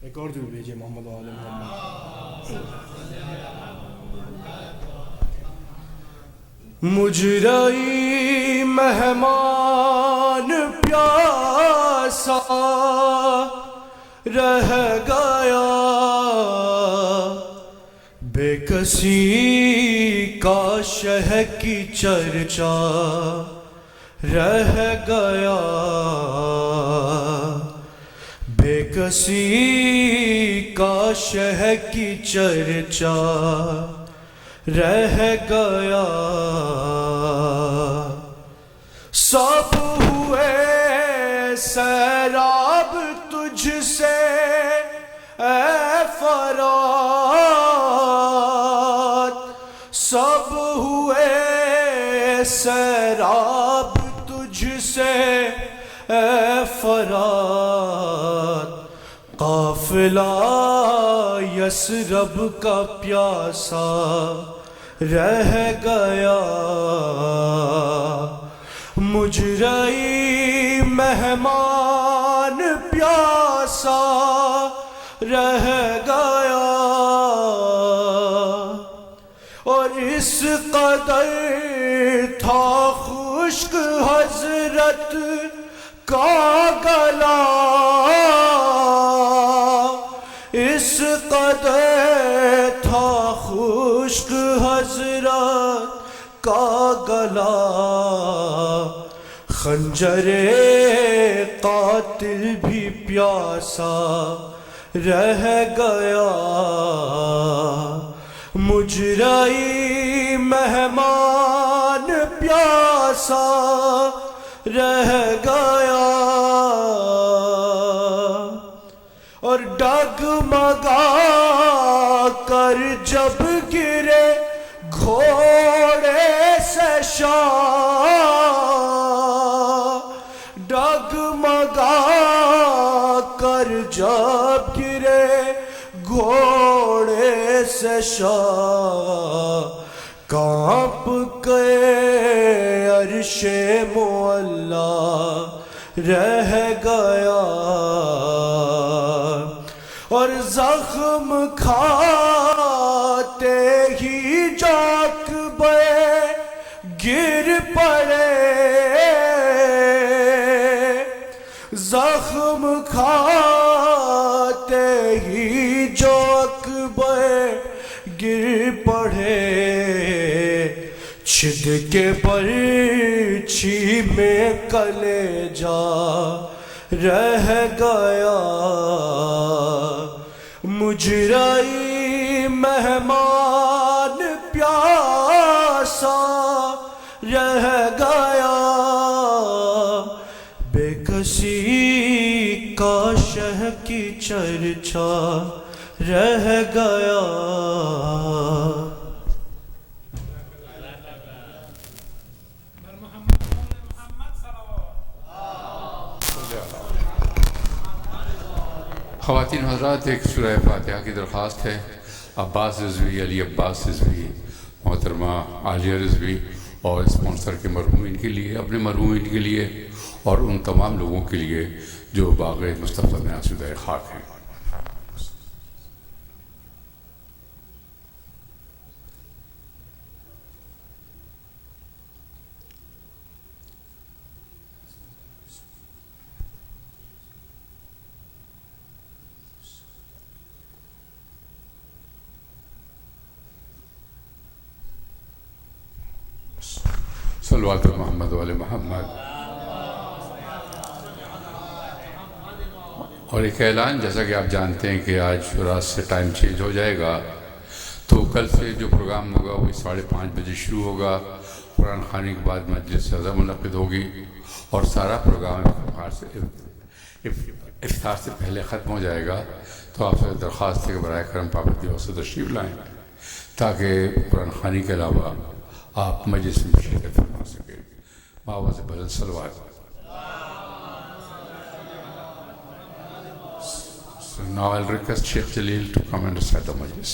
ایک اور درود بھیجیے محمد و آل محمد. مجرئی مہمان پیاسا رہ گیا، بے کسی کا شہ کی چرچا رہ گیا، بے کسی کا شہ کی چرچا رہ گیا. سب ہوئے سیراب تجھ سے اے فرات، سب ہوئے سیراب تجھ سے اے فرات. قافلہ یثرب کا پیاسا رہ گیا، مجرئی مہمان پیاسا رہ گیا. اور اس قدر تھا خشک حضرت کا گلا، اس قدر تھا خشک حضرت کا گلا. خنجر قاتل بھی پیاسا رہ گیا، مجرئی مہمان پیاسا رہ گیا. اور ڈگمگا کر جب گرے گھوڑے سے شاہ، ڈگمگا کر جب گرے گھوڑے سے شاہ، کانپ کے عرش معلا رہ گیا. اور زخم کھاتے ہی جاکبے گر پڑے، زخم کھاتے ہی جاکبے گر پڑے. چھد کے برچھی میں کلیجا رہ گیا، مجرئی مہمان پیاسا رہ گیا، بے کسی کا شہ کی چرچا رہ گیا. خواتین حضرات، ایک سورہ فاتحہ کی درخواست ہے. عباس رضوی، علی عباس رضوی، محترمہ عالیہ رضوی اور اسپانسر کے مرحومین کے لیے، اپنے مرحومین کے لیے اور ان تمام لوگوں کے لیے جو باغ مصطفیٰ میں آسودہ خاک ہیں. صلوات محمد و آل محمد. اور ایک اعلان، جیسا کہ آپ جانتے ہیں کہ آج رات سے ٹائم چینج ہو جائے گا، تو کل سے جو پروگرام ہوگا وہ 5:30 بجے شروع ہوگا. قرآن خوانی کے بعد مجلس سزا منعقد ہوگی اور سارا پروگرام افطار سے پہلے ختم ہو جائے گا. تو آپ سے درخواست ہے کہ براہ کرم پابندی سے تشریف لائیں تاکہ قرآن خوانی کے علاوہ آپ مجلس میں شرکت فرما سکیں. بآواز بلند صلوات. So now I'll request Sheikh Jalil to come and recite the majlis.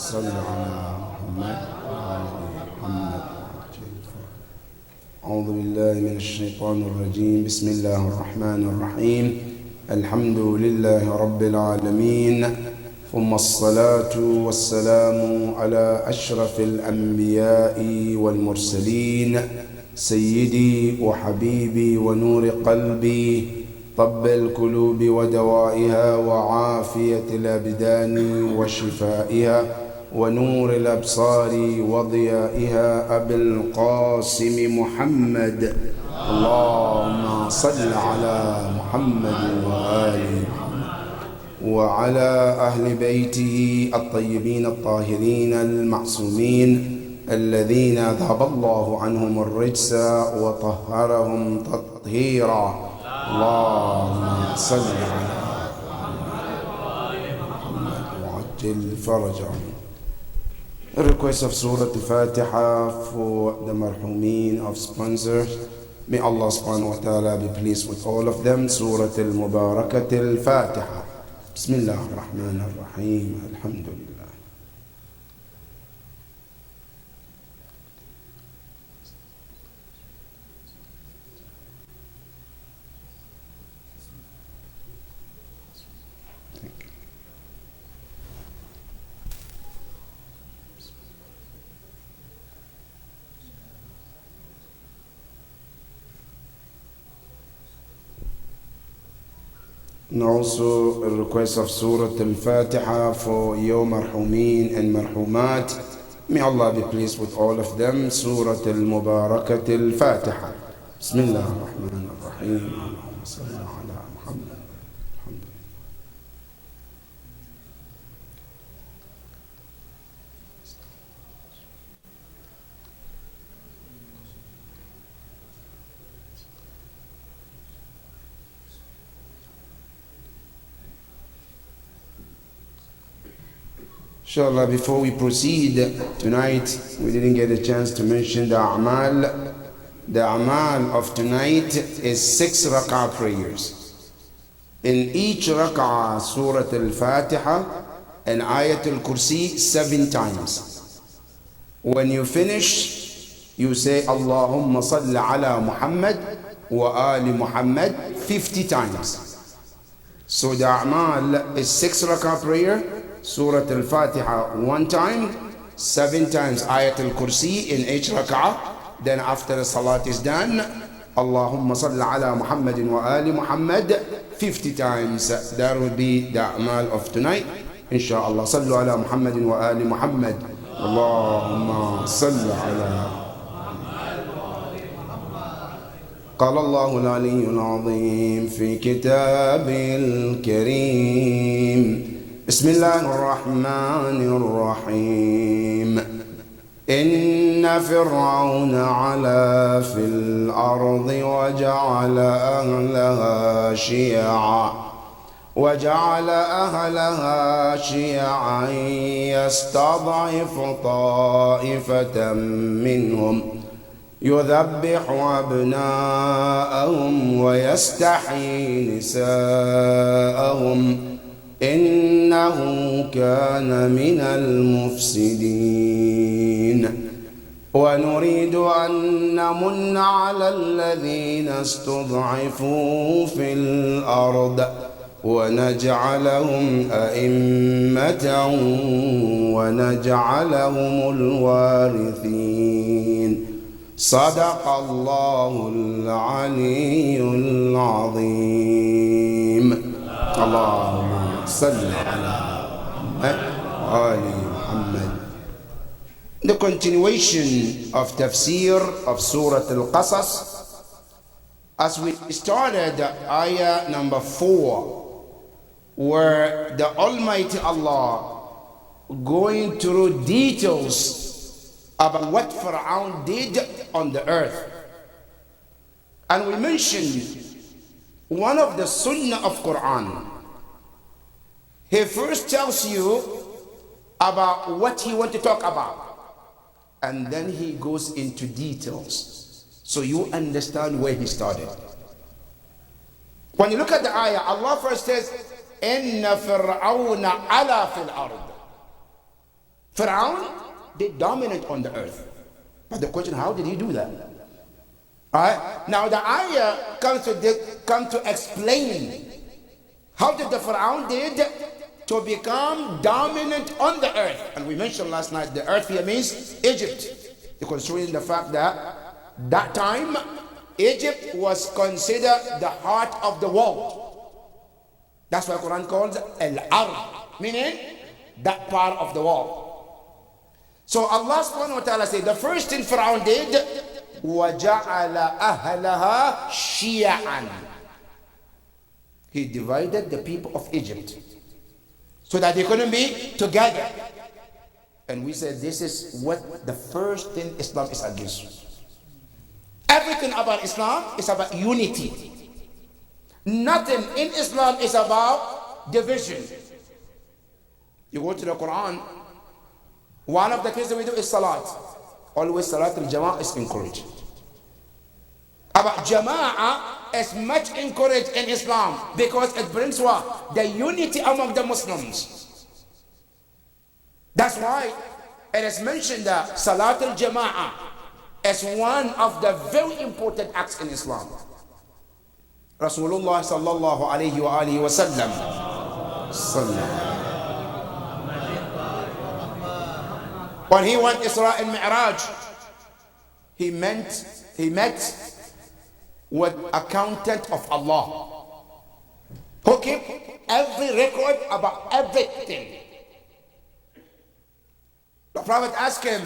صل على محمد وآل محمد. أعوذ بالله من الشيطان الرجيم. بسم الله الرحمن الرحيم. الحمد لله رب العالمين، ثم الصلاة والسلام على أشرف الأنبياء والمرسلين، سيدي وحبيبي ونور قلبي، طب القلوب ودوائها وعافية الأبدان وشفائها ونور الأبصار وضيائها، أبي القاسم محمد. اللهم صل على محمد وآله وعلى أهل بيته الطيبين الطاهرين المعصومين الذين أذهب الله عنهم الرجس وطهرهم تطهيرا. اللهم صل على محمد وعجل فرجهم. A request of Surah Al-Fatiha for the marhumin of sponsors. May Allah subhanahu wa ta'ala be pleased with all of them. Surah Al-Mubarakat Al-Fatiha. Bismillah ar-Rahman ar-Rahim. Alhamdulillah. And also a request of Surah Al-Fatiha for your marhumin and marhumat. May Allah be pleased with all of them. Surah Al-Mubarakat Al-Fatiha. Bismillah ar-Rahman ar-Rahim. Allahumma salli ala Muhammad. Inshallah, before we proceed tonight, we didn't get a chance to mention the A'mal. The A'mal of tonight is 6 rak'ah prayers. In each rak'ah, Surah Al-Fatiha and Ayat Al-Kursi 7 times. When you finish, you say Allahumma salli ala Muhammad wa ali Muhammad 50 times. So the A'mal is 6 rak'ah prayer, Surah Al-Fatiha 1 time, 7 times Ayat Al-Kursi in each rak'ah. Then after the salat is done, Allahumma salli ala Muhammadin wa ali Muhammad 50 times. That will be the A'mal of tonight. Insha'Allah. Sallu ala Muhammadin wa ali Muhammad. Allahumma salli ala. قال الله العلي العظيم في كتابه الكريم. بسم الله الرحمن الرحيم. إن فرعون علا في الأرض وجعل أهلها شيعا يستضعف طائفة منهم يذبح أبناءهم ويستحيي نساءهم إنه كان من المفسدين. ونريد أن نمن على الذين استضعفوا في الأرض ونجعلهم أئمة ونجعلهم الوارثين. صدق الله العلي العظيم. اللهم صل على آل محمد. The continuation of tafsir of Surah Al-Qasas, as we started ayah number 4, where the Almighty Allah going through details about what Fir'aun did on the earth. And we mentioned one of the sunnah of Quran. He first tells you about what he wants to talk about, and then he goes into details so you understand where he started. When you look at the ayah, Allah first says, إِنَّ فِرْعَوْنَ عَلَى فِي الْأَرْضِ. Pharaoh, they dominate on the earth. But the question, how did he do that? Alright? Now the ayah comes to explain how did the Pharaoh did to become dominant on the earth. And we mentioned last night the earth here means Egypt. Considering the fact that that time Egypt was considered the heart of the world. That's why Quran calls Al-Ard, meaning that part of the world. So Allah subhanahu wa ta'ala said the first thing Pharaoh did, وَجَعَلَ أَهْلَهَا شِيَعًا. He divided the people of Egypt so that they couldn't be together. And we said this is what the first thing Islam is against. Everything about Islam is about unity. Nothing in Islam is about division. You go to the Quran, one of the things that we do is salat. Always salat al-jama'ah is encouraged. About jama'ah is much encouraged in Islam because it brings what? The unity among the Muslims. That's why it is mentioned that salat al-jama'ah is one of the very important acts in Islam. Rasulullah sallallahu alayhi wa alihi wa sallam. When he went Isra and Mi'raj, he met with accountant of Allah who keep every record about everything. The Prophet asked him,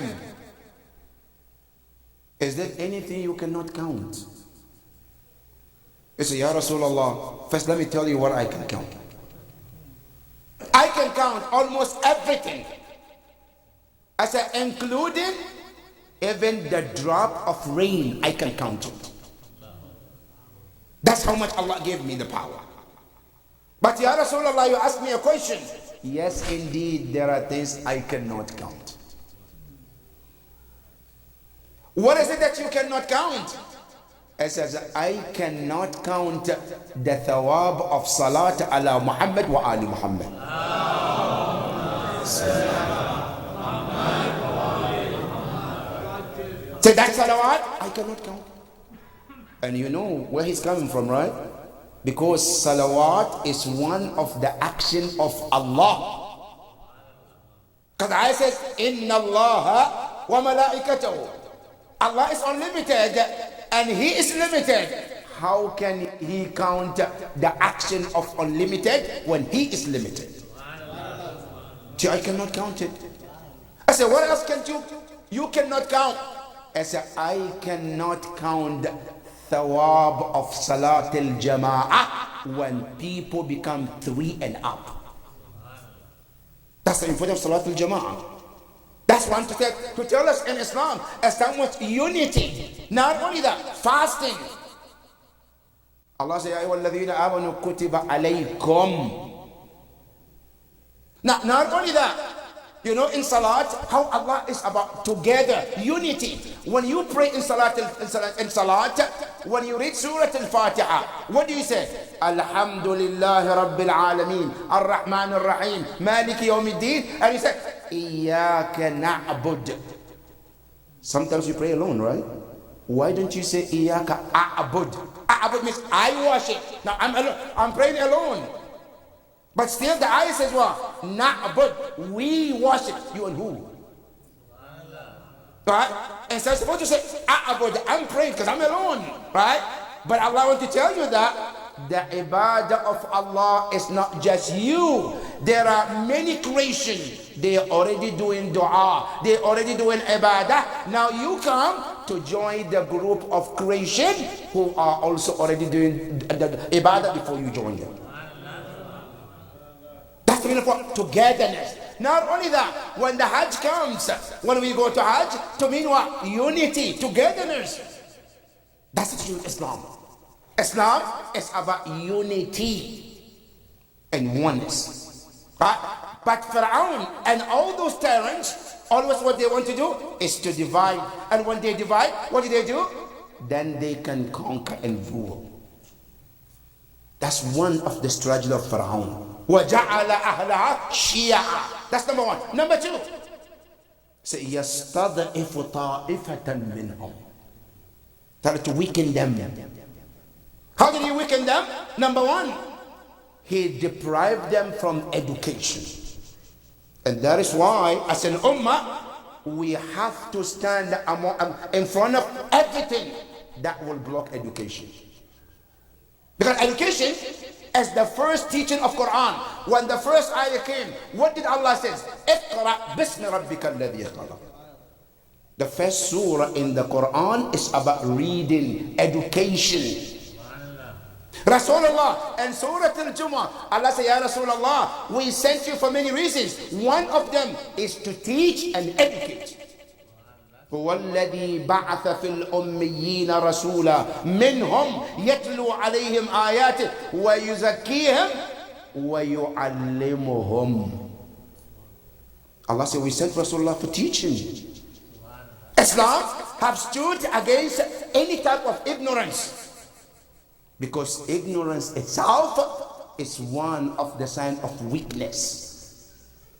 is there anything you cannot count? He said, Ya Rasulullah, first let me tell you what I can count. I can count almost everything. I said, including even the drop of rain, I can count it. That's how much Allah gave me the power. But Ya Rasulullah, you asked me a question. Yes, indeed, there are things I cannot count. What is it that you cannot count? It says, I cannot count the thawab of salat ala Muhammad wa ali Muhammad. So that's salawat, I cannot count. And you know where he's coming from, right? Because salawat is one of the action of Allah. Because I says, Inna Allah wa malaikatahu. Allah is unlimited and He is limited. How can He count the action of unlimited when He is limited? So I cannot count it. I said, what else can you? You cannot count. I said, I cannot count thawab of salat al-jama'ah when people become 3 and up. That's the importance of salat al-jama'ah. That's one to tell us in Islam as how much unity. Not only that, fasting. Allah says, Ya ayyuhalladhina amanu kutiba alaykum. Now, not only that, you know, in salat, how Allah is about together, unity. When you pray in salat, when you read Surah Al-Fatiha, what do you say? Alhamdulillahi Rabbil Alameen, Ar-Rahman Ar-Rahim, Maliki Yawmiddin. And you say, Iyaka na'bud. Sometimes you pray alone, right? Why don't you say Iyaka a'bud? A'bud means I worship. Now I'm alone. I'm praying alone. But still the ayah says what? Na'bud. We worship. You and who? Right? And so I'm supposed to say A'bud. I'm praying because I'm alone. Right? But Allah wants to tell you that the ibadah of Allah is not just you. There are many creations. They are already doing dua. They are already doing ibadah. Now you come to join the group of creation who are also already doing the ibadah before you join them. That's the meaning of togetherness. Not only that, when the Hajj comes, when we go to Hajj, to mean what? Unity, togetherness. That's the truth of Islam. Islam is about unity and oneness. Right? But Pharaoh and all those tyrants, always what they want to do is to divide. And when they divide, what do? Then they can conquer and rule. That's one of the strategies of Pharaoh. وَجَعَلَ أَهْلَهَا شِيَعًا. That's number one. Number two, Say, يَسْتَضْعِفُ طَائِفَةً مِّنْهُمْ. Try to weaken them. How did he weaken them? Number one, he deprived them from education. And that is why, as an ummah, we have to stand in front of everything that will block education. Because education is the first teaching of Quran. When the first ayah came, what did Allah say? اقرأ باسم ربك الذي خلق. The first surah in the Quran is about reading, education. Rasulullah and Surah Al-Jumu'ah, Allah says, Ya Rasulullah, we sent you for many reasons. One of them is to teach and educate. هو الذي بعث في الأميين رسولا منهم يتلو عليهم آياته ويزكيهم ويعلمهم. Allah said, we sent Rasulullah for teaching. Islam have stood against any type of ignorance. Because ignorance itself is one of the signs of weakness.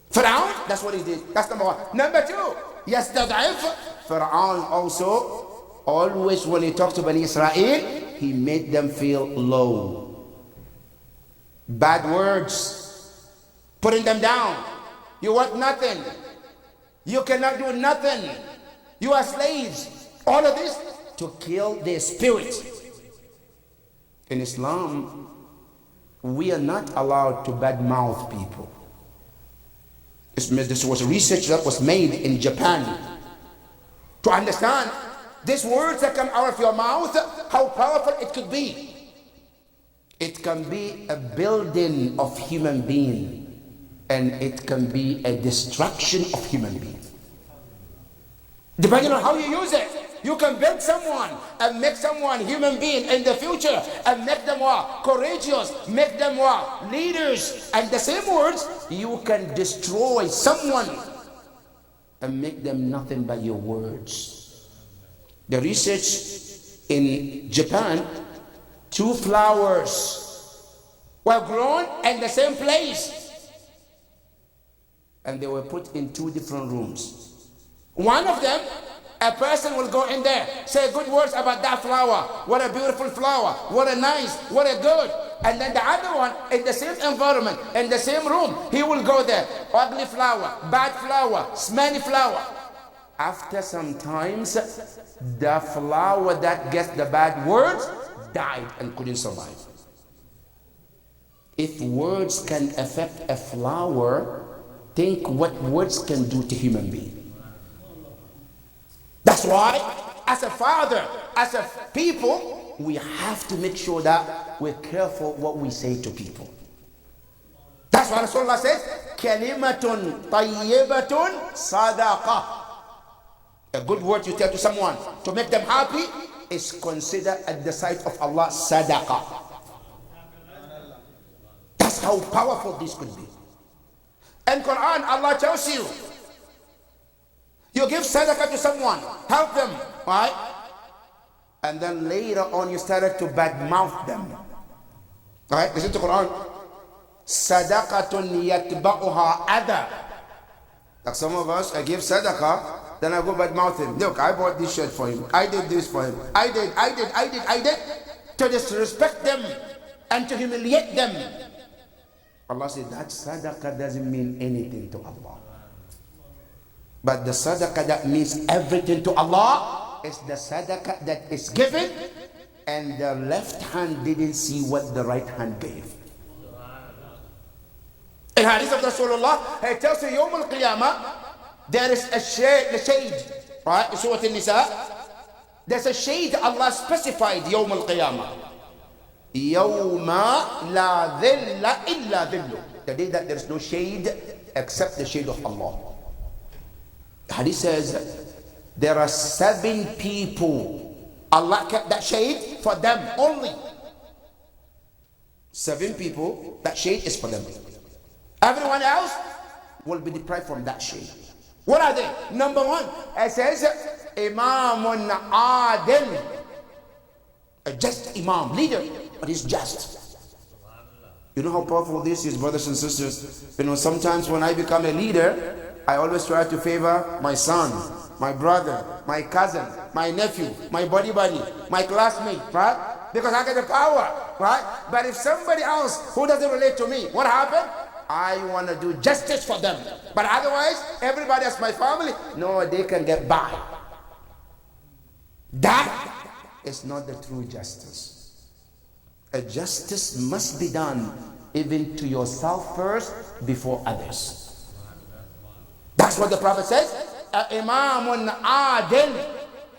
Fir'aun, that's what he did. That's number one. Number two, يستضعف. Fir'aun also, always when he talked to Bani Israel, he made them feel low. Bad words, putting them down. You want nothing. You cannot do nothing. You are slaves. All of this to kill their spirit. In Islam, we are not allowed to badmouth people. This was research that was made in Japan to understand these words that come out of your mouth, how powerful it could be. It can be a building of human being, and it can be a destruction of human being. Depending on how you use it. You can build someone and make someone human being in the future and make them courageous, make them leaders. And the same words, you can destroy someone and make them nothing but your words. The research in Japan, 2 flowers were grown in the same place. And they were put in 2 different rooms. One of them, a person will go in there, say good words about that flower. What a beautiful flower. What a nice, what a good. And then the other one, in the same environment, in the same room, he will go there. Ugly flower, bad flower, smelly flower. After some times, the flower that gets the bad words died and couldn't survive. If words can affect a flower, think what words can do to human beings. That's why, as a father, as a people, we have to make sure that we're careful what we say to people. That's why Rasulullah says, Kalimatun tayyibatun sadaqah. A good word you tell to someone to make them happy is considered at the sight of Allah sadaqah. That's how powerful this could be. In Quran, Allah tells you, you give sadaqah to someone, help them, right? And then later on you started to badmouth them. Right? Listen to Quran. Sadaqatun yatba'uha adha. Like some of us, I give sadaqah, then I go badmouth him. Look, I bought this shirt for him. I did this for him. I did. To disrespect them and to humiliate them. Allah said that sadaqah doesn't mean anything to Allah. But the sadaqah that means everything to Allah is the sadaqah that is given and the left hand didn't see what the right hand gave. In hadith of Rasulullah, he tells you, Yawm al-Qiyamah, there is a shade, right? In Surah An-Nisa, there's a shade Allah specified, Yawm al-Qiyamah. Yawma la dhilla illa dhillu. The day that there's no shade except the shade of Allah. Hadith says there are 7 people Allah kept that shade for them only. 7 people, that shade is for them. Everyone else will be deprived from that shade. What are they? Number 1, it says Imamun Adil, a just Imam, leader, but he's just. You know how powerful this is, brothers and sisters. You know, sometimes when I become a leader, I always try to favor my son, my brother, my cousin, my nephew, my buddy, my classmate, right? Because I get the power, right? But if somebody else who doesn't relate to me, what happened? I want to do justice for them. But otherwise, everybody as my family, no, they can get by. That is not the true justice. A justice must be done even to yourself first before others. That's what the Prophet says. Imamun Adil,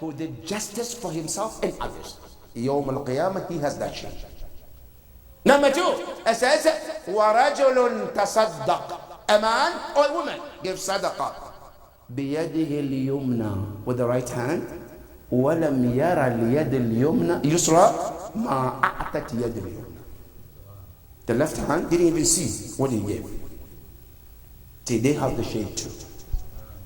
who did justice for himself and others. Yawm al-Qiyamah, he has that shame. Number 2, it says, وَرَجُلٌ تَصَدَّقَ. A man or a woman gives sadaqah. بِيَدِهِ الْيُمْنَى, with the right hand. وَلَمْ يَرَ الْيَدِ الْيُمْنَى يُسْرَى مَا أَعْتَتْ يَدِ الْيُمْنَى. The left hand didn't even see what he gave. See, they have the shade too.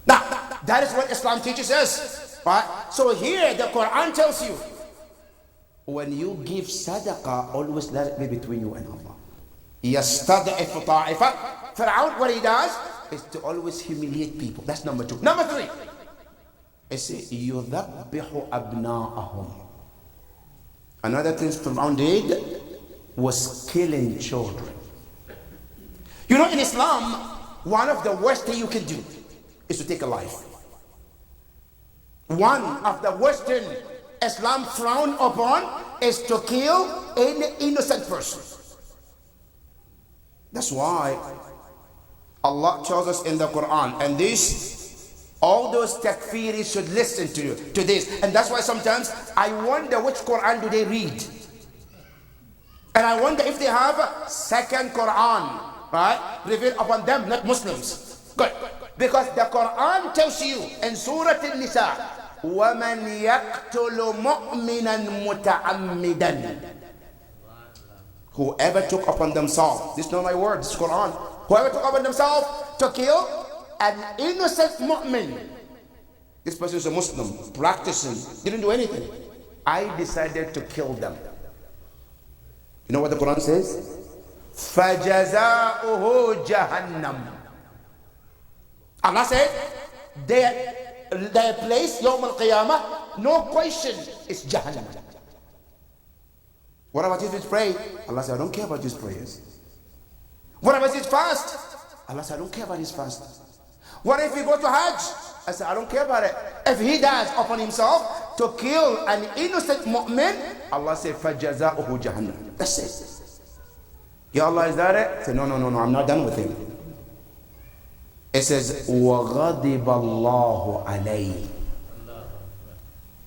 Now, that is what Islam teaches us. Right? So here the Quran tells you, when you give sadaqah, always let it be between you and Allah. يَسْتَضْعِفُ طَائِفَةً. Fir'aun, what he does is to always humiliate people. That's number 2. Number 3, it says, يُذَبِّحُ أَبْنَاءَهُم. Another thing Fir'aun did was killing children. You know, in Islam, one of the worst things you can do is to take a life. One of the worst things Islam frown upon is to kill any innocent person. That's why Allah tells us in the Quran, and this, all those takfiris should listen to this. And that's why sometimes I wonder which Quran do they read. And I wonder if they have a second Quran, right, revealed upon them, not Muslims. Good. Because the Quran tells you in Surah An-Nisa, وَمَنْ يَقْتُلُ مُؤْمِنًا مُتَعَمِّدًا. Whoever took upon themselves, this is not my word, this is Quran. Whoever took upon themselves to kill an innocent mu'min. This person is a Muslim, practicing, didn't do anything. I decided to kill them. You know what the Quran says? فَجَزَاؤُهُ جَهَنَّمُ. Allah said, their place, Yawm al-Qiyamah, no question, is Jahannam. What about if it's pray? Allah said, I don't care about his prayers. What about his fast? Allah said, I don't care about his fast. What if he go to Hajj? I said, I don't care about it. If he does upon himself to kill an innocent mu'min, Allah said, فَجَزَاؤُهُ جَهَنَّمُ. That's it. Ya Allah, is that it? I said, no, I'm not done with him. It says, وَغَضِبَ اللَّهُ عَلَيْهِ.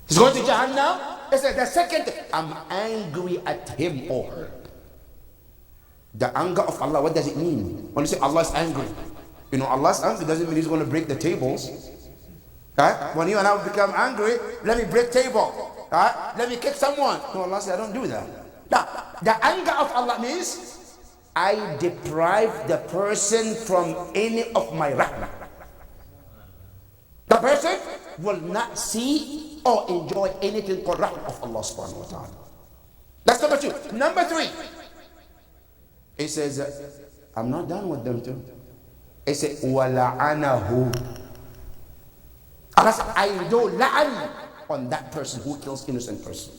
He's going to Jahannam. It says, the second, I'm angry at him or her. The anger of Allah, what does it mean? When you say Allah is angry, you know, Allah's angry doesn't mean he's going to break the tables. Right? When you and I become angry, let me break table. Right? Let me kick someone. No, Allah said, I don't do that. Now, the anger of Allah means I deprive the person from any of my rahmah. The person will not see or enjoy anything called rahmah of Allah subhanahu wa ta'ala. That's number 2. Number 3, it says, I'm not done with them too. It says, وَلَعَنَهُ. Allah said, I do la'an on that person who kills innocent person.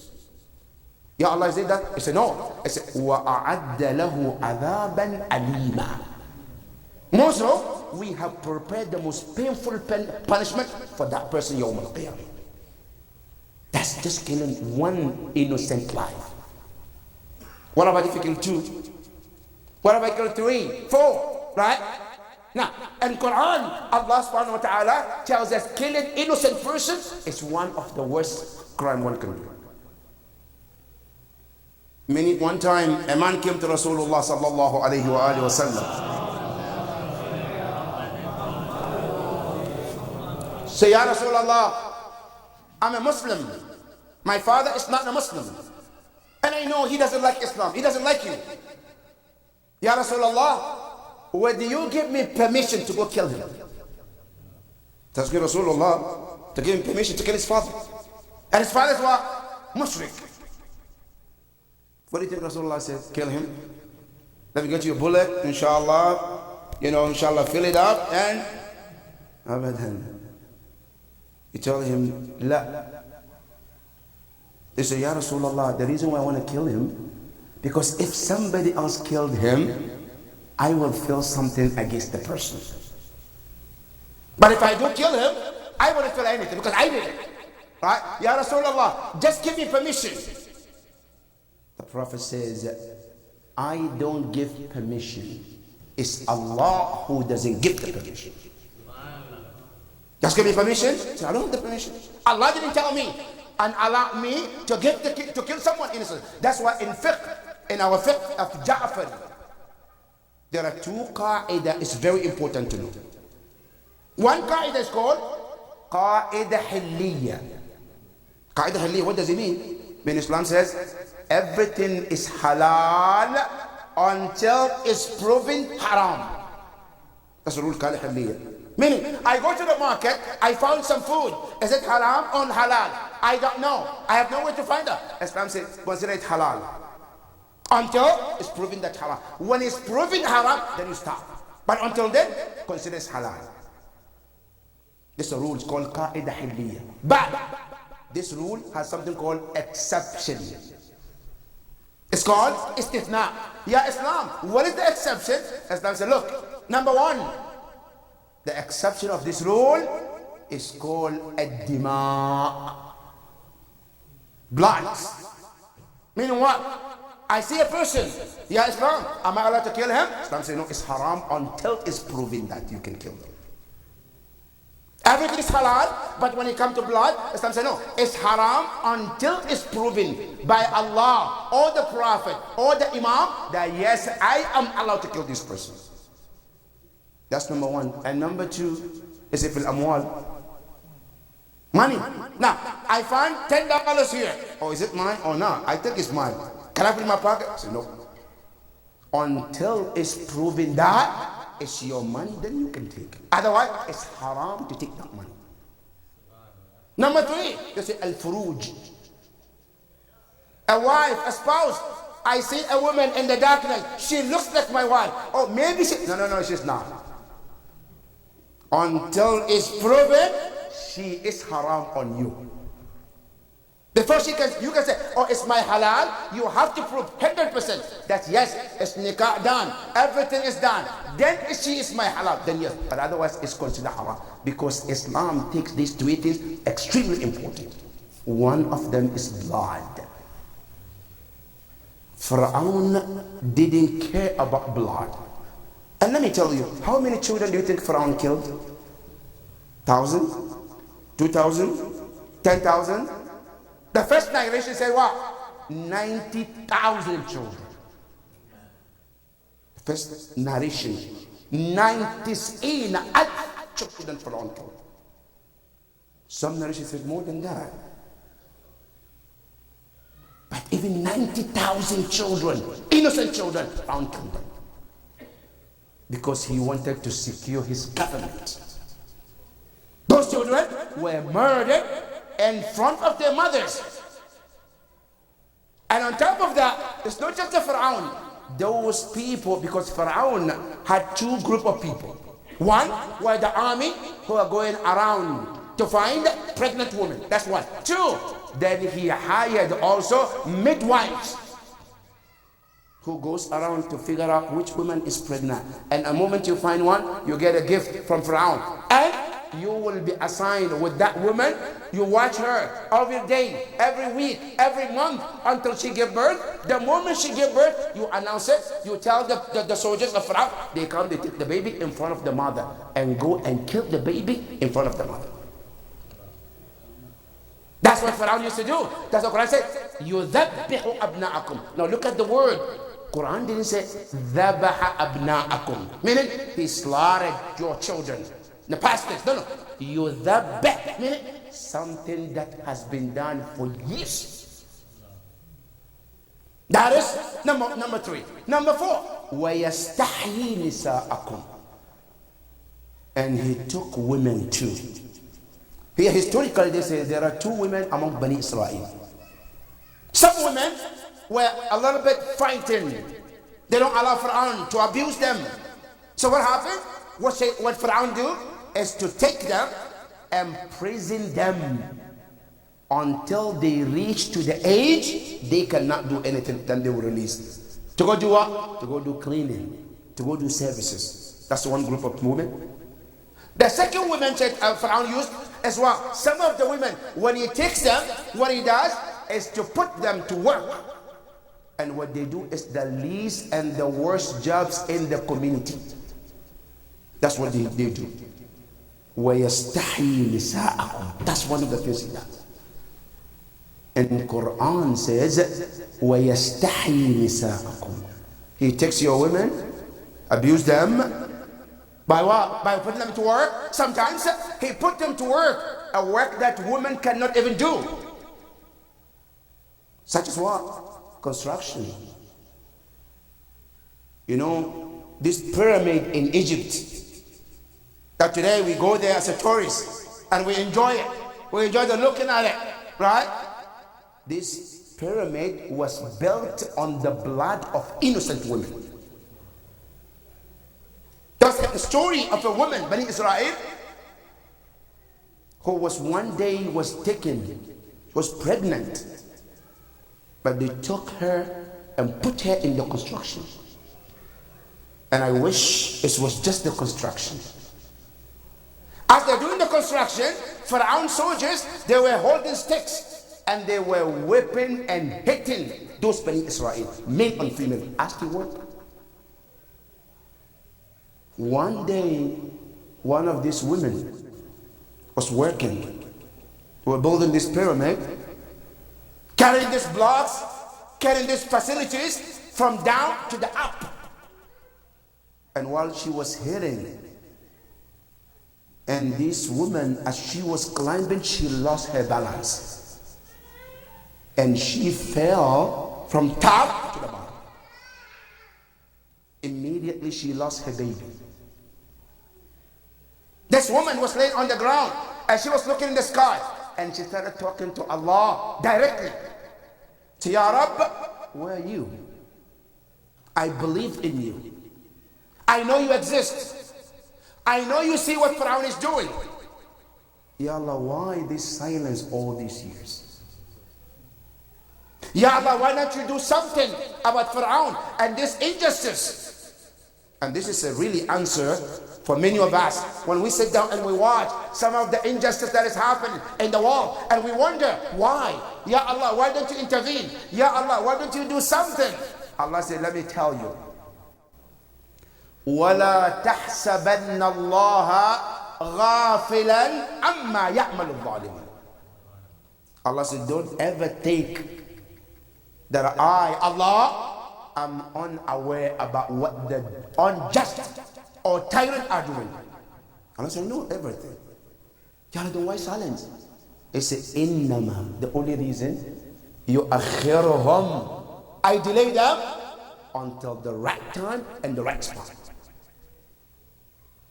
Ya Allah, is it that? He said, no. He said, وَأَعَدَّ لَهُ عَذَابًا أَلِيمًا. More so, we have prepared the most painful punishment for that person, Yawm al-Qiyamah. That's just killing one innocent life. What about if you kill 2? What about kill 3, 4, right? Now, in Quran, Allah subhanahu wa ta'ala tells us killing innocent person is one of the worst crime one can do. One time, a man came to Rasulullah sallallahu alayhi wa alihi wa sallam. Say, Ya Rasulullah, I'm a Muslim. My father is not a Muslim. And I know he doesn't like Islam. He doesn't like you. Ya Rasulullah, whether you give me permission to go kill him. That's good, Rasulullah, to give him permission to kill his father. And his father is what? Mushrik. What do you think Rasulullah said? Kill him. Let me get you a bullet, inshallah. You know, inshallah, fill it up and Abadan. He told him, La. He said, Ya Rasulullah, the reason why I want to kill him, because if somebody else killed him, I will feel something against the person. But if I don't kill him, I won't feel anything because I did it. Right? Ya Rasulullah, just give me permission. The Prophet says, I don't give permission. It's Allah who doesn't give the permission. Just give me permission. So I don't want the permission. Allah didn't tell me and allow me to kill someone innocent. That's why in our fiqh of Ja'far, there are two qa'idah. It's very important to know. One qa'idah is called qa'idah hilliya. Qa'idah hilliya, what does it mean? When Islam says everything is halal until it's proven haram. That's the rule, qa'idah hilliya. Meaning, I go to the market, I found some food. Is it haram or halal? I don't know. I have no way to find out. Islam says, consider it halal. Until it's proven that haram. When it's proven haram, then you stop. But until then, consider it halal. This rule is called qa'idah hilliya. But this rule has something called exception. It's called istithna. Ya Islam, what is the exception? Islam said, look, number one, the exception of this rule is called ad-dima. Blood. Meaning what? I see a person. Ya Islam, am I allowed to kill him? Islam says no, it's haram until it's proven that you can kill them. Everything is halal, but when it comes to blood, Islam says no, it's haram until it's proven by Allah or the Prophet or the Imam that yes, I am allowed to kill this person. That's number one. And number two is if al-amwal. Money. Now, I find $10 here. Oh, is it mine or not? I think it's mine. Can I put it in my pocket? I say no. Until it's proven that it's your money, then you can take it. Otherwise, it's haram to take that money. Number three, they say al-furuj. A wife, a spouse. I see a woman in the darkness. She looks like my wife. Oh, maybe she... No, she's not. Until it's proven, she is haram on you. Before you can say, oh, it's my halal, you have to prove 100% that yes, it's nikah done, everything is done. Then she is my halal, then yes. But otherwise, it's considered haram. Because Islam takes these two things extremely important. One of them is blood. Pharaoh didn't care about blood. And let me tell you, how many children do you think Pharaoh killed? 1,000? 2,000? 10,000? The first narration said what? 90,000 children. First narration. 90,000 children Pharaoh killed. Some narration said more than that. But even 90,000 children, innocent children, Pharaoh killed them. Because he wanted to secure his government. Those children were murdered in front of their mothers. And on top of that, it's not just the Pharaoh. Those people, because Pharaoh had two groups of people. One were the army who are going around to find pregnant women. That's one. Two, then he hired also midwives who goes around to figure out which woman is pregnant. And the moment you find one, you get a gift from Pharaoh. And you will be assigned with that woman. You watch her every day, every week, every month until she gives birth. The moment she gives birth, you announce it. You tell the soldiers of Pharaoh, they come, they take the baby in front of the mother and go and kill the baby in front of the mother. That's what Pharaoh used to do. That's what Quran said. يُذَبِّحُ أَبْنَاءَكُمْ. Now look at the word. Quran didn't say ذَبَحَ أَبْنَاءَكُمْ. Meaning he slaughtered your children. The past tense. No. يُذَبِّحُ. Meaning something that has been done for years. That is number three. Number four. وَيَسْتَحْيِي نِسَاءَكُمْ. And he took women too. Here historically they say there are two women among Bani Israel. Some women were a little bit frightened. They don't allow Pharaoh to abuse them. So what happened? What Pharaoh do? is to take them and prison them until they reach to the age they cannot do anything, then they will release. To go do what? To go do cleaning, to go do services. That's one group of women. The second woman said Pharaoh used as well. Some of the women, when he takes them, what he does is to put them to work. And what they do is the least and the worst jobs in the community. That's what they do. وَيَسْتَحْيِي نِسَاءَكُمْ. That's one of the things he does. And the Quran says, وَيَسْتَحْيِي نِسَاءَكُمْ. He takes your women, abuse them. By what? By putting them to work. Sometimes he put them to work, a work that women cannot even do. Such as what? Construction. You know, this pyramid in Egypt, that today we go there as a tourist and we enjoy it. We enjoy the looking at it, right? This pyramid was built on the blood of innocent women. That's the story of a woman, Bani Israel, who was one day was pregnant, but they took her and put her in the construction. And I wish it was just the construction. As they're doing the construction, Pharaoh's soldiers, they were holding sticks and they were whipping and hitting those Bani Israel, male and female, as they work. One day, one of these women was working. They were building this pyramid, carrying these blocks, carrying these facilities from down to the up. And while she was hitting, and this woman, as she was climbing, she lost her balance. And she fell from top to the bottom. Immediately she lost her baby. This woman was laying on the ground and she was looking in the sky and she started talking to Allah directly. So, Ya Rabb, where are you? I believe in you. I know you exist. I know you see what Pharaoh is doing. Ya Allah, why this silence all these years? Ya Allah, why don't you do something about Pharaoh and this injustice? And this is a really answer for many of us when we sit down and we watch some of the injustice that is happening in the world and we wonder why. Ya Allah, why don't you intervene? Ya Allah, why don't you do something? Allah said, let me tell you. وَلَا تَحْسَبَنَّ اللَّهَ غَافِلًا عَمَّا يَعْمَلُ الظَّالِمُونَ. Allah said, don't ever think that I, Allah, am unaware about what the unjust or tyrant are doing. Allah said, I know everything. Ya Allah, then why silence? He said, إِنَّمَا, the only reason, يُؤَخِّرُهُمْ, I delay them until the right time and the right spot.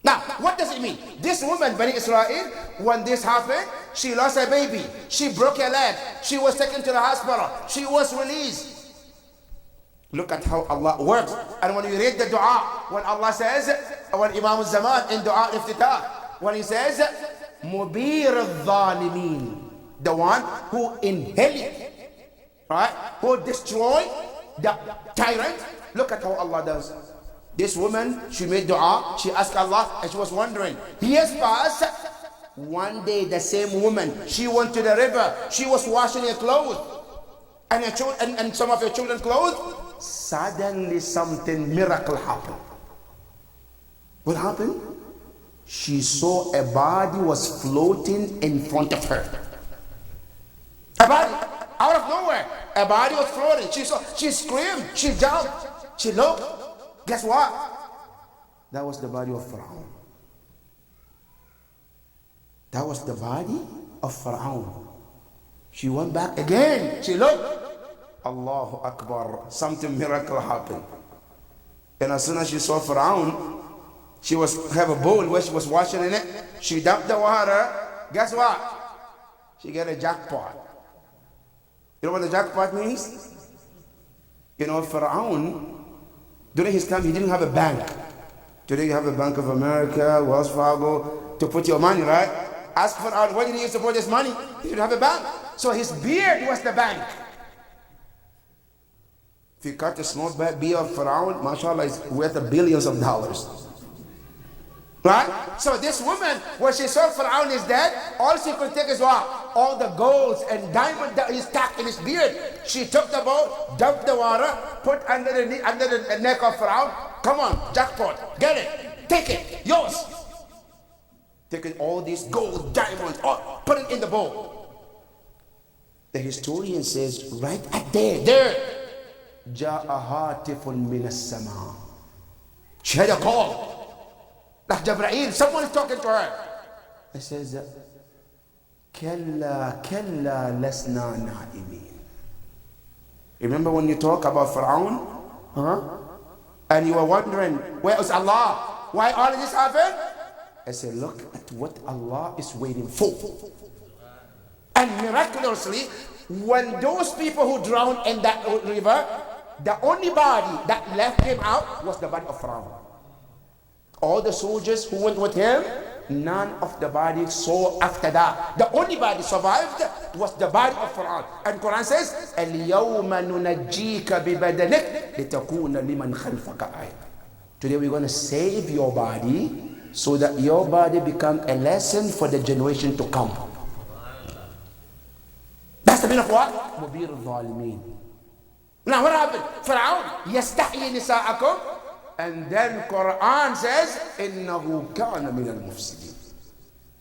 Now, what does it mean? This woman, Bani Israel, when this happened, she lost her baby. She broke her leg. She was taken to the hospital. She was released. Look at how Allah works. And when you read the dua, when Allah says, when Imam al-Zaman in dua iftitah, when he says, Mubir al-Zalimin, the one who inherit, right, who destroy the tyrant. Look at how Allah does. This woman, she made dua, she asked Allah, and she was wondering, years passed. One day, the same woman, she went to the river, she was washing her clothes, and and some of her children's clothes. Suddenly, something miracle happened. What happened? She saw a body was floating in front of her. A body, out of nowhere, a body was floating. She screamed, she jumped, she looked. Guess what? That was the body of Pharaoh. That was the body of Pharaoh. She went back again. She looked. Allahu Akbar. Something miracle happened. And as soon as she saw Pharaoh, she have a bowl where she was washing in it. She dumped the water. Guess what? She got a jackpot. You know what the jackpot means? You know, Pharaoh, during his time, he didn't have a bank. Today you have a Bank of America, Wells Fargo, to put your money, right? Ask Fir'aun, where did he use to put his money? He didn't have a bank. So his beard was the bank. If you cut a small beard of Fir'aun, mashallah, is worth billions of dollars. Right? So this woman, when she saw Fir'aun is dead, all she could take is what? All the golds and diamonds that he stacked in his beard. She took the bowl, dumped the water, put under the neck of Fir'aun. Come on, jackpot, get it, take it, yours. Taking all these gold, diamonds, put it in the bowl. The historian says, right at there, جاء هاتف من السماء. She had a call. Like Jibreel, someone is talking to her. It says, كلا كلا لسنا نائمين. Remember when you talk about Fir'aun? And you were wondering, where is Allah? Why all of this happened? I said, look at what Allah is waiting for. And miraculously, when those people who drowned in that river, the only body that left him out was the body of Fir'aun. All the soldiers who went with him, none of the bodies saw after that. The only body survived was the body of Fir'aun. And Quran says, الْيَوْمَ نُنَجِّيكَ بِبَدَنِكَ لِتَكُونَ لِمَنْ خَلْفَكَ آيَةً. Today we're going to save your body so that your body become a lesson for the generation to come. That's the meaning of what? مُبِيرُ الظَّالِمِينَ. Now what happened? Fir'aun, يَسْتَحْيِي نِسَاءَكُمْ. And then Quran says, إِنَّهُ كَانَ مِنَ الْمُفْسِدِينَ.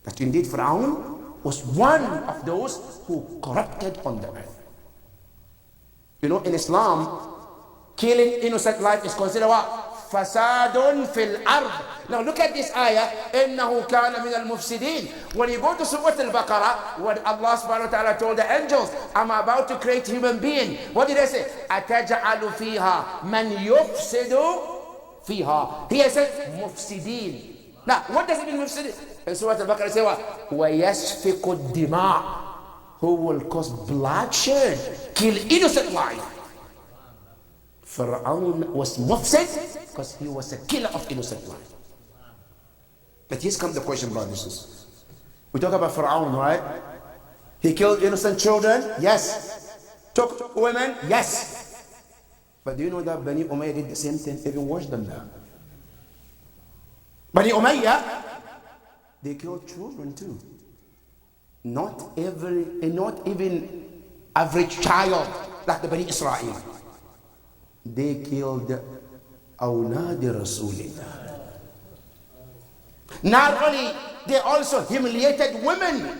That indeed Fir'aun was one of those who corrupted on the earth. You know, in Islam, killing innocent life is considered what? Fasadun fil ard. Now look at this ayah, إِنَّهُ كَانَ مِنَ الْمُفْسِدِينَ. When you go to Surah Al-Baqarah, when Allah subhanahu wa ta'ala told the angels, I'm about to create human being. What did they say? أَتَجْعَلُ فِيهَا مَنْ يُفْسِدُ فيها. He said مفسدين. Now what does it mean مفسدين? In Surah Al-Baqarah say what? وَيَسْفِكُ الدِّمَاء. Who will cause bloodshed, kill innocent life. Fir'aun was mufsid because he was a killer of innocent life. But here's come the question, brothers. We talk about Fir'aun, right? He killed innocent children, yes. Took women, yes. But do you know that Bani Umayyah did the same thing, even worse than that? Bani Umayyah, they killed children too. Not even average child like the Bani Israel. They killed awlad Rasulillah. Not only, they also humiliated women.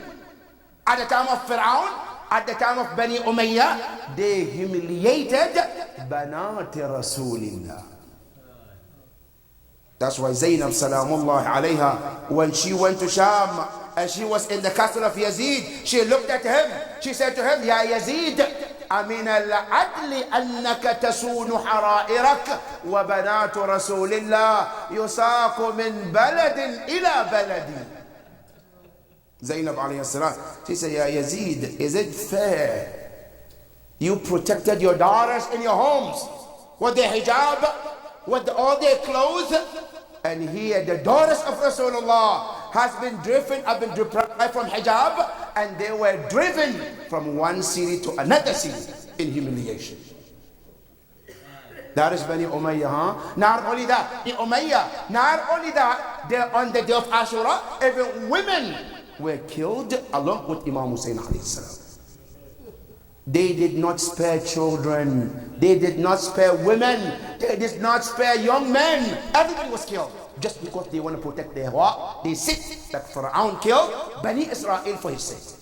At the time of Fir'aun, at the time of Bani Umayyah, they humiliated Banat Rasulillah. That's why Zainab Salamullah alayha, when she went to Sham and she was in the castle of Yazid, she looked at him. She said to him, Ya Yazid, أمن العدل أنك تسون حرائرك وبنات رسول الله يساق من بلد إلى بلد. Zainab alayhi salam, she said, Ya Yazid, is it fair? You protected your daughters in your homes with their hijab, with all their clothes, and here the daughters of Rasulullah have been deprived from hijab, and they were driven from one city to another city in humiliation. That is Bani Umayyah, huh? Not only that, Bani Umayyah, not only that, on the day of Ashura, even women were killed along with Imam Hussein alayhi salam. They did not spare children. They did not spare women. They did not spare young men. Everybody was killed just because they want to protect their what? They sit that Fir'aun killed Bani Israel for his sake.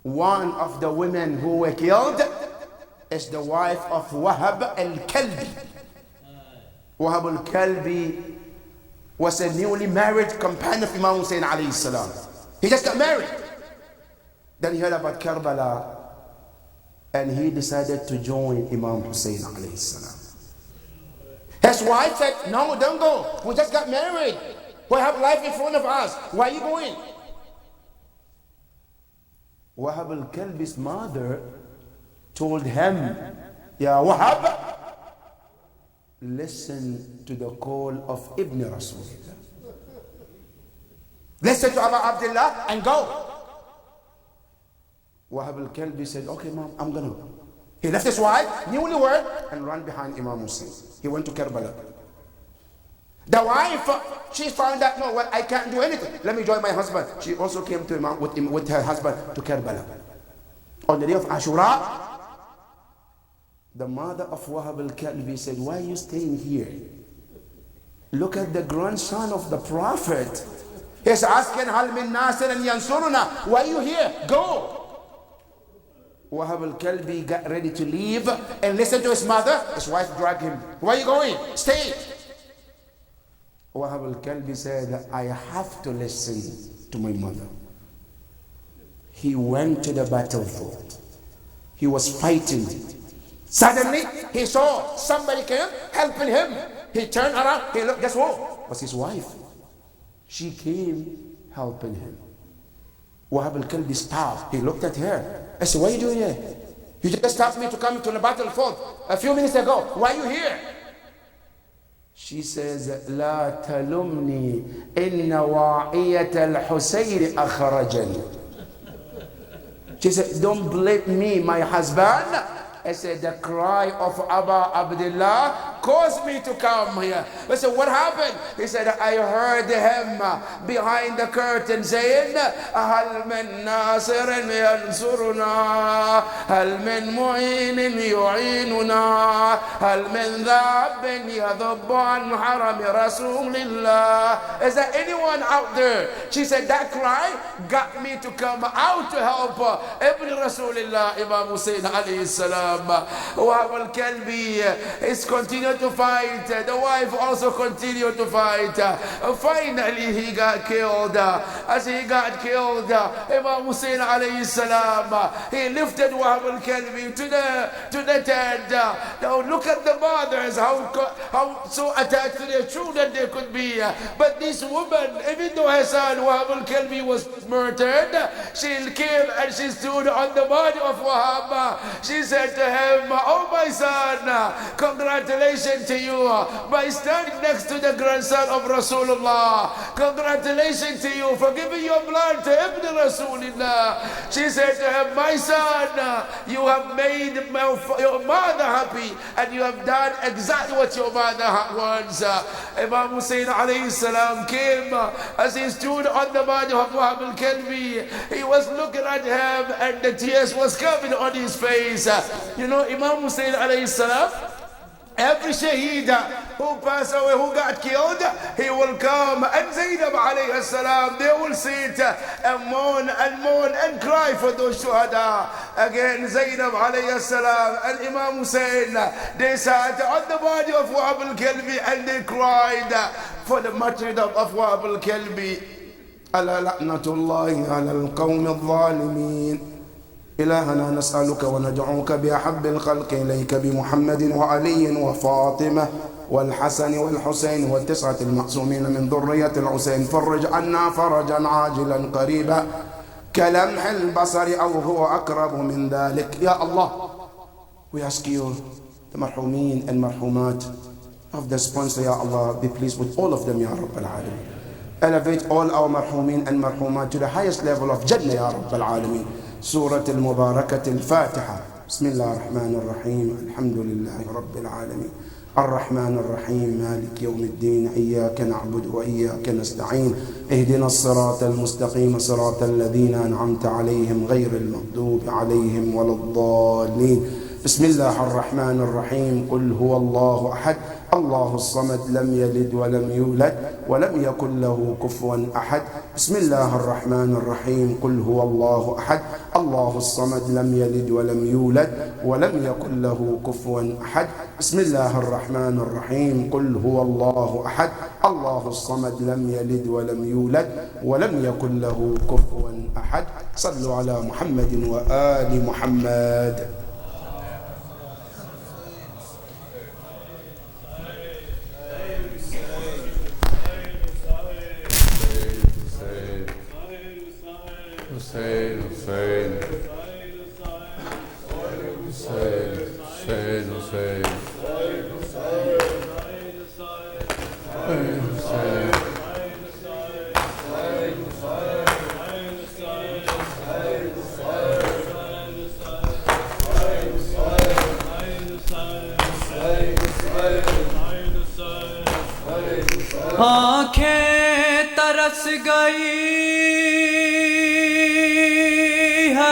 One of the women who were killed is the wife of Wahab al-Kalbi. Wahab al-Kalbi was a newly married companion of Imam Hussein alayhi salam. He just got married. Then he heard about Karbala and he decided to join Imam Hussein alayhi salam. His wife said, no, don't go. We just got married. We have life in front of us. Why are you going? Wahab al-Kalbi's mother told him, Ya Wahab, listen to the call of Ibn Rasulullah. Listen to Abu Abdullah and go. Wahab al-Kalbi said, okay, mom, I'm going to. He left his wife, newlywed, and ran behind Imam Hussein. He went to Karbala. The wife, she found out, no, well, I can't do anything. Let me join my husband. She also came to Imam with her husband to Karbala. On the day of Ashura, the mother of Wahab al-Kalbi said, why are you staying here? Look at the grandson of the Prophet. He's asking, Hal min nasir and yansuruna. Why are you here? Go. Wahab al-Kalbi got ready to leave and listen to his mother. His wife dragged him. Where are you going? Stay. Wahab al-Kalbi said, I have to listen to my mother. He went to the battlefield. He was fighting. Suddenly, he saw somebody came helping him. He turned around. He looked. Guess what? It was his wife. She came helping him. Wahab al-Kalbi stopped. He looked at her. I said, what are you doing here? You just stopped me to come to the battlefield a few minutes ago. Why are you here? She says, لا تلمني إن واعية الحسين أخرجني. She said, don't blame me, my husband. I said, the cry of Abu Abdullah caused me to come here. I said, what happened? He said, I heard him behind the curtain saying, هل من ناصر ينصرنا هل من معين يعيننا هل من ذاب يذب عن حرم رسول الله. Is there anyone out there? She said, that cry got me to come out to help Ibn Rasulullah, Imam Hussein alayhi salam. Wahab al-Kalbi is continued to fight. The wife also continued to fight. Finally he got killed. As he got killed, Imam Hussein alayhi salam, he lifted Wahab al-Kalbi to the tent. Now look at the mothers, how so attached to their children they could be. But this woman, even though her son Wahab al-Kalbi was murdered, she came and she stood on the body of Wahab. She said to him, oh my son, congratulations to you by standing next to the grandson of Rasulullah. Congratulations to you for giving your blood to Ibn Rasulullah. She said to him, my son, you have made your mother happy and you have done exactly what your mother wants. Imam Hussein alayhi salam came as he stood on the body of Wahab al-Kalbi. He was looking at him and the tears was coming on his face. You know, Imam Hussein alayhi salam, every shaheed who passed away, who got killed, he will come, and Zainab alayhi salam, they will sit and mourn and cry for those shuhada. Again, Zainab alayhi salam and Imam Hussein, they sat on the body of Wahab al-Kalbi and they cried for the martyrdom of Wahab al-Kalbi. Ala la'natullahi ala al-qawmi al-zalimin. إلهنا نسألك وندعوك بأحب الخلق إليك بمحمد وعلي وفاطمة والحسن والحسين والتسعة المعصومين من ذرية الحسين. Fridge عنا فرجا عاجلا قريبا كلمح البصر أو هو أقرب من ذلك. يا الله, we ask you, the marhumin and marhumat of the sponsor, Ya Allah, be pleased with all of them, Ya Rabbal Alameen. Elevate all our marhumin and marhumat to the highest level of Jannah, Ya Rabbal Alameen. سورة المباركة الفاتحة. بسم الله الرحمن الرحيم. الحمد لله رب العالمين الرحمن الرحيم مالك يوم الدين إياك نعبد وإياك نستعين اهدنا الصراط المستقيم صراط الذين أنعمت عليهم غير المغضوب عليهم ولا الضالين. بسم الله الرحمن الرحيم. قل هو الله أحد الله الصمد لم يلد ولم يولد ولم يكن له كفوا أحد. بسم الله الرحمن الرحيم. قل هو الله أحد الله الصمد لم يلد ولم يولد ولم يكن له كفوا أحد. بسم الله الرحمن الرحيم. قل هو الله أحد الله الصمد لم يلد ولم يولد ولم يكن له كفوا أحد. صلوا على محمد وآل محمد. Hussein, Hussein, Hussein, Hussein, Hussein, Hussein, Hussein, آنکھیں ترس گئی ہے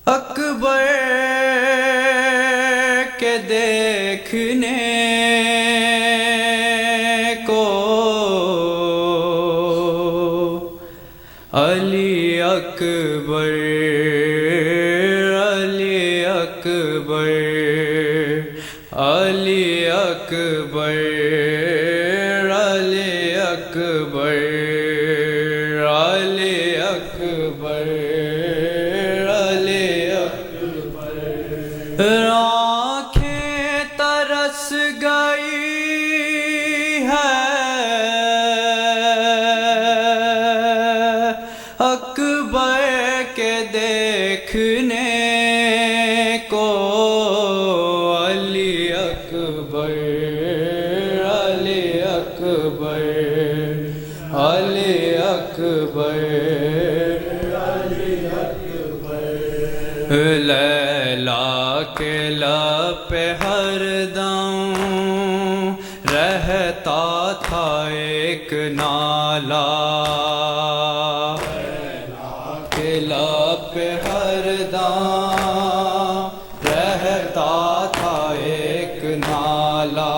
اکبر کے دیکھنے کو علی اکبر علی اکبر علی اکبر علی اکبر علی اکبر علی اکبر آنکھیں ترس گئی ہے اکبر کے دیکھنے کو علی اکبر علی اکبر علی اکبر علی اکبر لیلا کے لب پہ ہر دم رہتا تھا ایک نالا کے لب پہ ہر دم رہتا تھا ایک نالا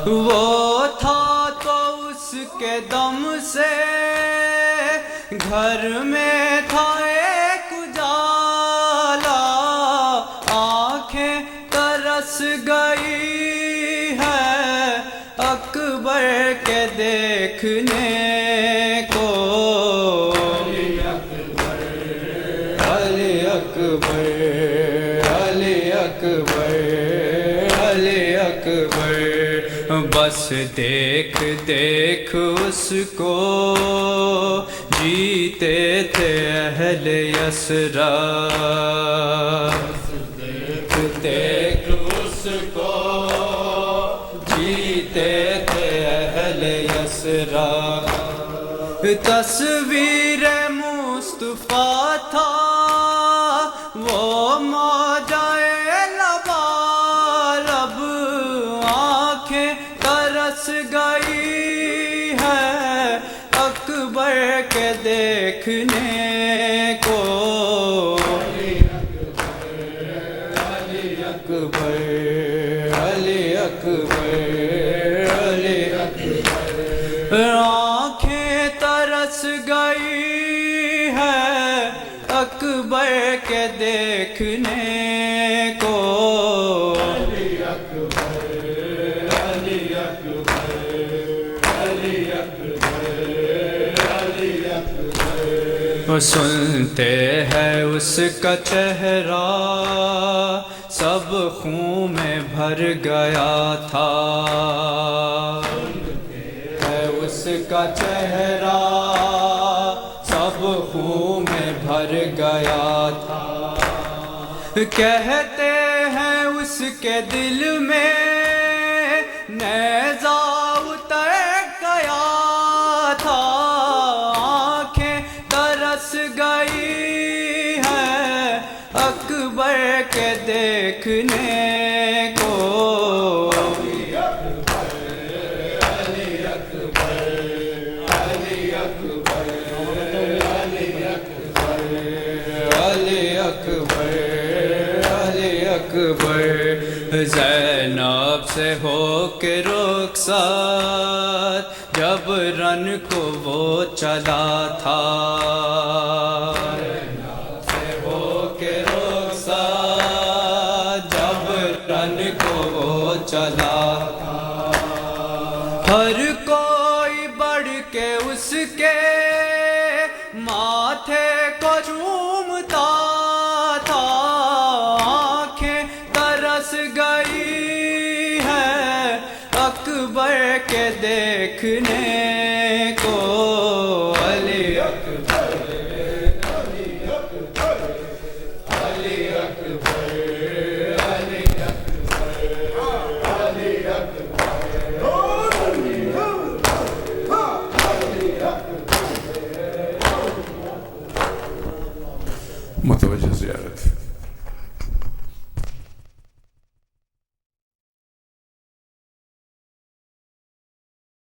وہ تھا تو اس کے دم سے گھر میں تھا ایک اجالا آنکھیں ترس گئی ہے اکبر کے دیکھنے کو علی اکبر علی اکبر علی اکبر بس دیکھ دیکھ اس کو جیتے تھے اہل یسرا دیکھ دیکھ اس کو جیتے تھے اہل یسرا تصویر مصطفیٰ تھا وہ موجائے لبالب آنکھیں ترس گئی ہے اکبر کے دیکھنے کو علی اکبر علی اکبر علی اکبر آنکھیں ترس گئی ہے اکبر کے دیکھنے کو علی اکبر علی اکبر علی اکبر علی اکبر سنتے ہیں اس کا چہرہ سب خون میں بھر گیا تھا ہے اس کا چہرہ سب خون میں بھر گیا تھا کہتے ہیں اس کے دل میں نیزہ اتر گیا تھا آنکھیں ترس گئی ہے اکبر کے دیکھنے کو علی اکبر علی اکبر علی اکبر علی اکبر علی اکبر علی اکبر زینب سے ہو کے رخصت جب رن کو وہ چلا تھا سے ہو کے رخصت جب رن کو وہ چلا تھا ہر کوئی بڑھ کے اس کے ماتھے کو چومتا تھا آنکھیں ترس گئی ہے اکبر کے دیکھنے کو